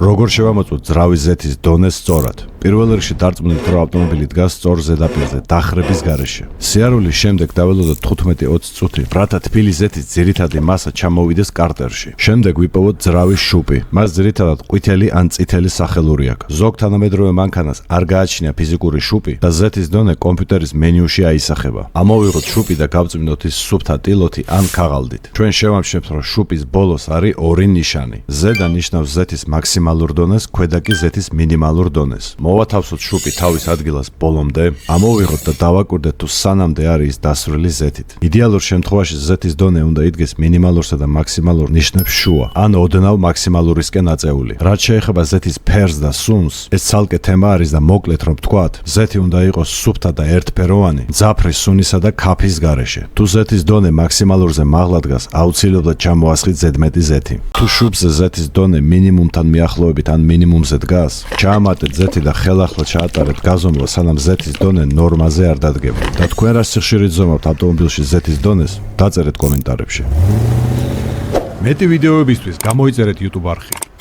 როგორ შევამოწმოთ ძრავის ზეთის დონეს სწორად? პირველ რიგში დარწმუნდით, რომ ავტომობილი დგას სწორ ზედაპირზე, დახრების გარეშე. სიარულის შემდეგ დაველოდოთ 15-20 წუთი, რათა თბილი ზეთის ძირითადი მასა ჩამოვიდეს კარტერში. შემდეგ ვიპოვოთ ძრავის შუპი. მას ძირითადად ყვითელი ან წითელი სახელური აქვს. ზოგ თანამედროვე მანქანას არ გააჩნია ფიზიკური შუპი და ზეთის დონე კომპიუტერის მენიუში აისახება. ამოვიღოთ შუპი და გავწმინდოთ ის სუფთა ტილოთი ან ქაღალდით. ჩვენ შევამჩნევთ, რომ შუპის ბოლოს არის ორი ნიშანი. ზედა ნიშნავს ზეთის მაქსიმალურ დონეს, ქვედა კი ზეთის მინიმალურ დონეს. მოვათავსოთ შუპი თავის ადგილას ბოლომდე, ამოვიღოთ და დავაკვირდეთ თუ სანამდე არის დასრული ზეთით. იდეალურ შემთხვევაში ზეთის დონე უნდა იდგეს მინიმალურსა და მაქსიმალურ ნიშნებს შუა, ან ოდნავ მაქსიმალურისკენ აწეული. რაც შეეხება ზეთის ფერს და სუნს, ეს ცალკე თემა არის და მოკლედ რომ ვთქვათ, ზეთი უნდა იყოს სუფთა და ერთფეროვანი, მძაფრი სუნისა და ქაფის გარეშე. თუ ზეთის დონე მაქსიმალურზე მაღლა დგას, აუცილებლად ჩამოასხით ზედმეტი ზეთი. თუ შუბზე ზეთის დონე მინიმუმთან მიახლოებით ან მინიმუმზე დგას, ჩაამატეთ ზეთი და ხელახლა ჩაატარეთ გაზომვა, სანამ ზეთის დონე ნორმაზე არ დადგება. და თქვენ რა სიხშირით ზომავთ ავტომობილში ზეთის დონეს, დაწერეთ კომენტარებში. მეტი ვიდეოებისთვის გამოიწერეთ YouTube არხი.